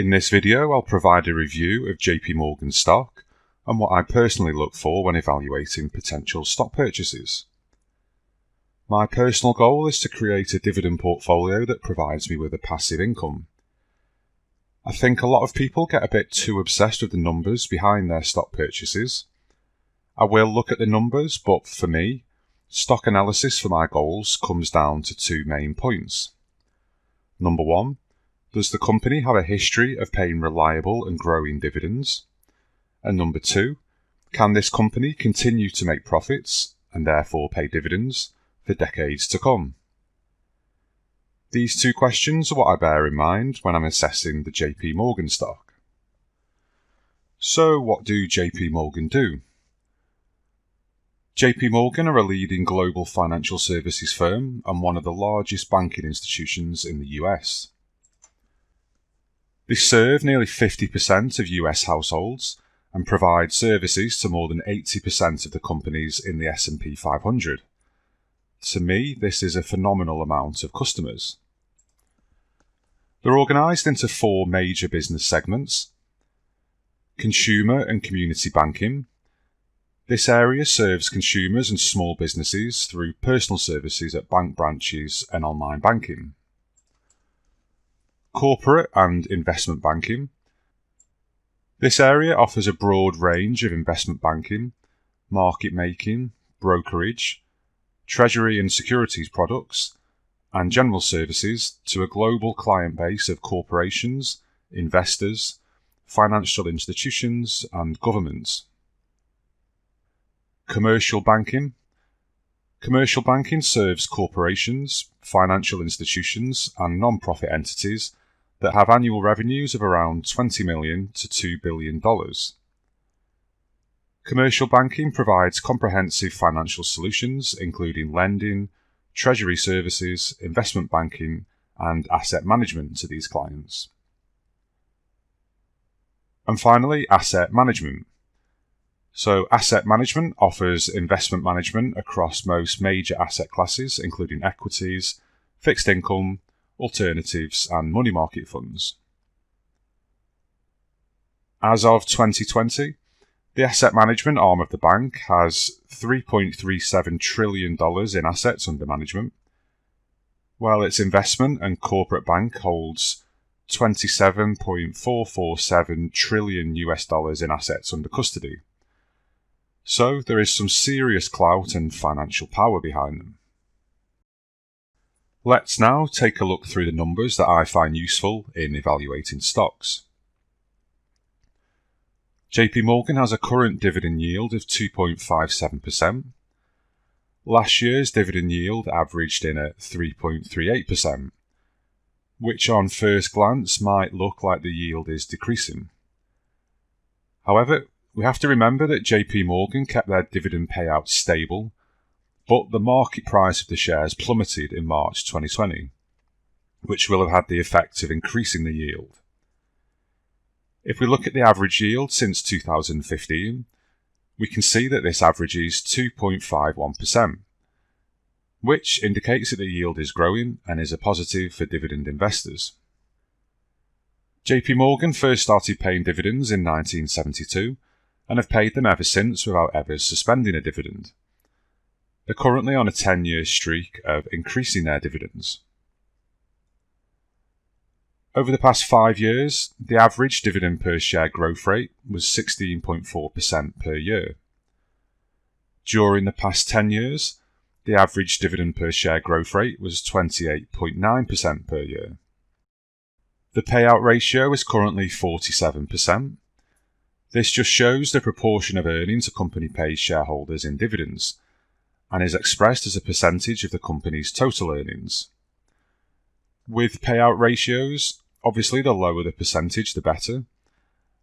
In this video, I'll provide a review of JPMorgan stock and what I personally look for when evaluating potential stock purchases. My personal goal is to create a dividend portfolio that provides me with a passive income. I think a lot of people get a bit too obsessed with the numbers behind their stock purchases. I will look at the numbers, but for me, stock analysis for my goals comes down to two main points. Number one, does the company have a history of paying reliable and growing dividends? And number two, can this company continue to make profits and therefore pay dividends for decades to come? These two questions are what I bear in mind when I'm assessing the JPMorgan stock. So what do JPMorgan do? JPMorgan are a leading global financial services firm and one of the largest banking institutions in the US. They serve nearly 50% of US households and provide services to more than 80% of the companies in the S&P 500. To me, this is a phenomenal amount of customers. They're organised into four major business segments: consumer and community banking. This area serves consumers and small businesses through personal services at bank branches and online banking. Corporate and investment banking. This area offers a broad range of investment banking, market making, brokerage, treasury and securities products, and general services to a global client base of corporations, investors, financial institutions, and governments. Commercial banking. Commercial banking serves corporations, financial institutions, and non-profit entities that have annual revenues of around $20 million to $2 billion. Commercial banking provides comprehensive financial solutions, including lending, treasury services, investment banking, and asset management to these clients. And finally, asset management. So asset management offers investment management across most major asset classes, including equities, fixed income, alternatives, and money market funds. As of 2020, the asset management arm of the bank has $3.37 trillion in assets under management, while its investment and corporate bank holds $27.447 trillion in assets under custody. So there is some serious clout and financial power behind them. Let's now take a look through the numbers that I find useful in evaluating stocks. JPMorgan has a current dividend yield of 2.57%. Last year's dividend yield averaged in at 3.38%, which on first glance might look like the yield is decreasing. However, we have to remember that JPMorgan kept their dividend payout stable, but the market price of the shares plummeted in March 2020, which will have had the effect of increasing the yield. If we look at the average yield since 2015, we can see that this averages 2.51%, which indicates that the yield is growing and is a positive for dividend investors. JPMorgan first started paying dividends in 1972 and have paid them ever since without ever suspending a dividend. They're currently on a 10-year streak of increasing their dividends. Over the past 5 years, the average dividend per share growth rate was 16.4% per year. During the past 10 years, the average dividend per share growth rate was 28.9% per year. The payout ratio is currently 47%. This just shows the proportion of earnings a company pays shareholders in dividends, and is expressed as a percentage of the company's total earnings. With payout ratios, obviously the lower the percentage the better,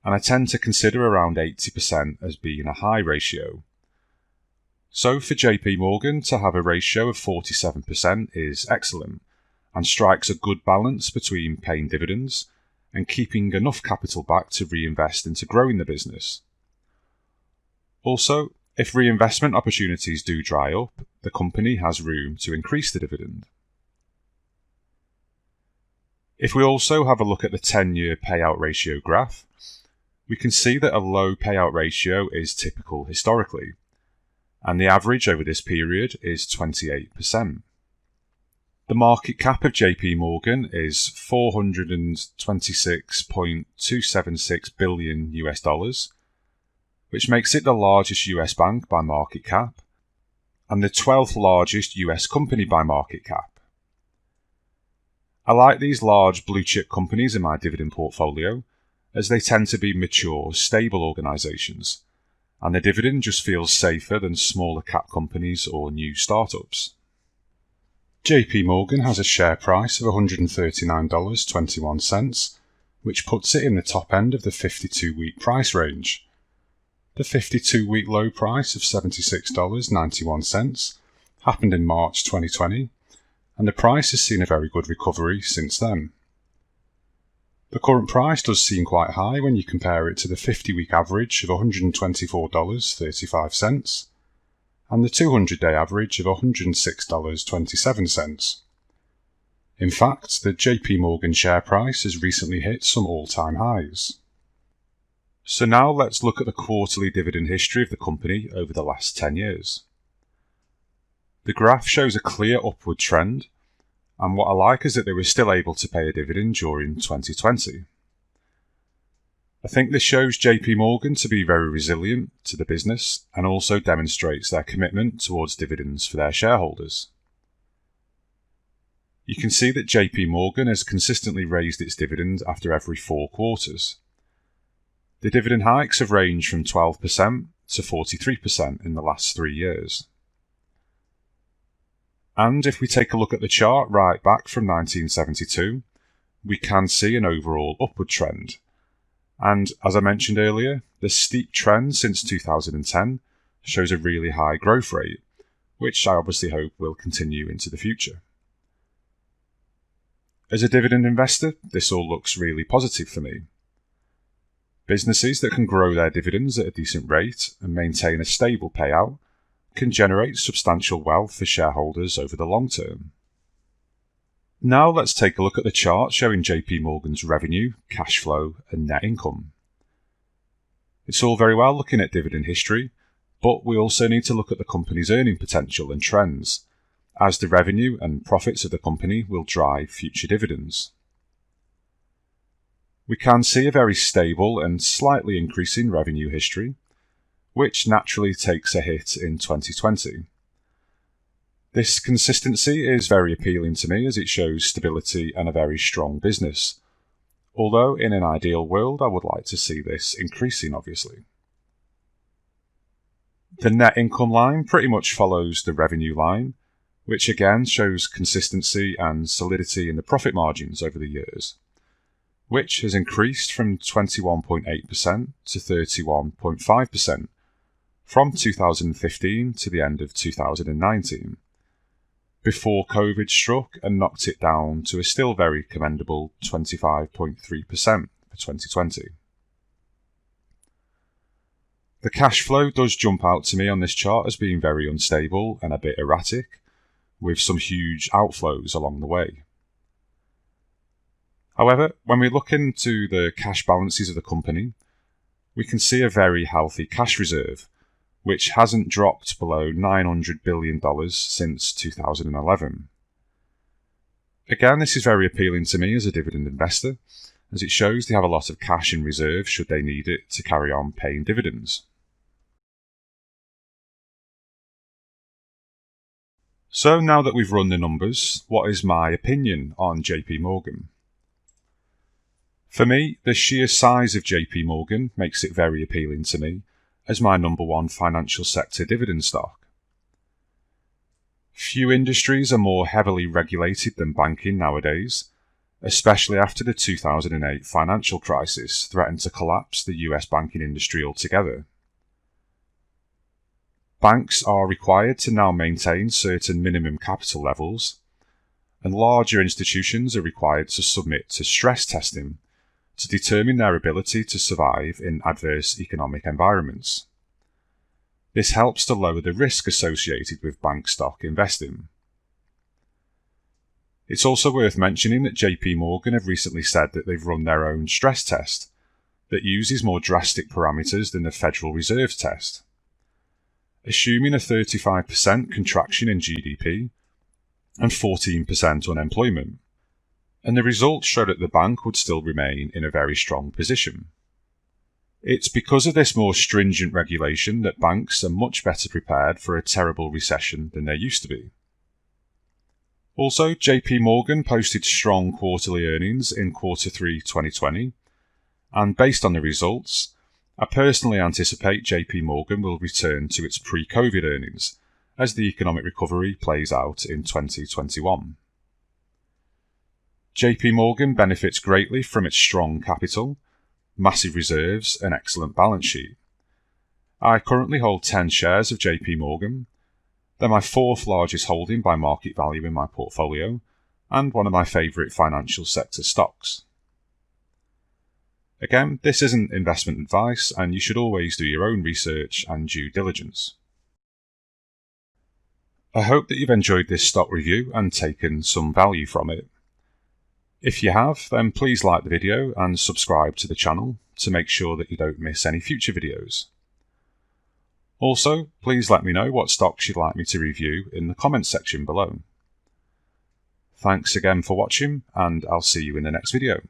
and I tend to consider around 80% as being a high ratio. So for JPMorgan to have a ratio of 47% is excellent, and strikes a good balance between paying dividends and keeping enough capital back to reinvest into growing the business. Also, if reinvestment opportunities do dry up, the company has room to increase the dividend. If we also have a look at the 10-year payout ratio graph, we can see that a low payout ratio is typical historically, and the average over this period is 28%. The market cap of JPMorgan is $426.276 billion US, which makes it the largest US bank by market cap and the 12th largest US company by market cap. I like these large blue chip companies in my dividend portfolio as they tend to be mature, stable organisations, and the dividend just feels safer than smaller cap companies or new startups. JPMorgan has a share price of $139.21, which puts it in the top end of the 52-week price range. The 52-week low price of $76.91 happened in March 2020, and the price has seen a very good recovery since then. The current price does seem quite high when you compare it to the 50-week average of $124.35 and the 200-day average of $106.27. In fact, the JPMorgan share price has recently hit some all-time highs. So now let's look at the quarterly dividend history of the company over the last 10 years. The graph shows a clear upward trend, and what I like is that they were still able to pay a dividend during 2020. I think this shows JPMorgan to be very resilient to the business and also demonstrates their commitment towards dividends for their shareholders. You can see that JPMorgan has consistently raised its dividend after every 4 quarters. The dividend hikes have ranged from 12% to 43% in the last 3 years. And if we take a look at the chart right back from 1972, we can see an overall upward trend. And as I mentioned earlier, the steep trend since 2010 shows a really high growth rate, which I obviously hope will continue into the future. As a dividend investor, this all looks really positive for me. Businesses that can grow their dividends at a decent rate and maintain a stable payout can generate substantial wealth for shareholders over the long term. Now let's take a look at the chart showing JPMorgan's revenue, cash flow, and net income. It's all very well looking at dividend history, but we also need to look at the company's earning potential and trends, as the revenue and profits of the company will drive future dividends. We can see a very stable and slightly increasing revenue history, which naturally takes a hit in 2020. This consistency is very appealing to me as it shows stability and a very strong business, although in an ideal world I would like to see this increasing obviously. The net income line pretty much follows the revenue line, which again shows consistency and solidity in the profit margins over the years, which has increased from 21.8% to 31.5%, from 2015 to the end of 2019, before COVID struck and knocked it down to a still very commendable 25.3% for 2020. The cash flow does jump out to me on this chart as being very unstable and a bit erratic, with some huge outflows along the way. However, when we look into the cash balances of the company, we can see a very healthy cash reserve, which hasn't dropped below $900 billion since 2011. Again, this is very appealing to me as a dividend investor, as it shows they have a lot of cash in reserve should they need it to carry on paying dividends. So now that we've run the numbers, what is my opinion on JPMorgan? For me, the sheer size of JPMorgan makes it very appealing to me as my number one financial sector dividend stock. Few industries are more heavily regulated than banking nowadays, especially after the 2008 financial crisis threatened to collapse the US banking industry altogether. Banks are required to now maintain certain minimum capital levels, and larger institutions are required to submit to stress testing to determine their ability to survive in adverse economic environments. This helps to lower the risk associated with bank stock investing. It's also worth mentioning that JPMorgan have recently said that they've run their own stress test that uses more drastic parameters than the Federal Reserve's test. Assuming a 35% contraction in GDP and 14% unemployment, and the results showed that the bank would still remain in a very strong position. It's because of this more stringent regulation that banks are much better prepared for a terrible recession than they used to be. Also, JPMorgan posted strong quarterly earnings in Q3 2020, and based on the results, I personally anticipate JPMorgan will return to its pre-COVID earnings as the economic recovery plays out in 2021. JPMorgan benefits greatly from its strong capital, massive reserves, and excellent balance sheet. I currently hold 10 shares of JPMorgan. They're my fourth largest holding by market value in my portfolio, and one of my favourite financial sector stocks. Again, this isn't investment advice, and you should always do your own research and due diligence. I hope that you've enjoyed this stock review and taken some value from it. If you have, then please like the video and subscribe to the channel to make sure that you don't miss any future videos. Also, please let me know what stocks you'd like me to review in the comments section below. Thanks again for watching, and I'll see you in the next video.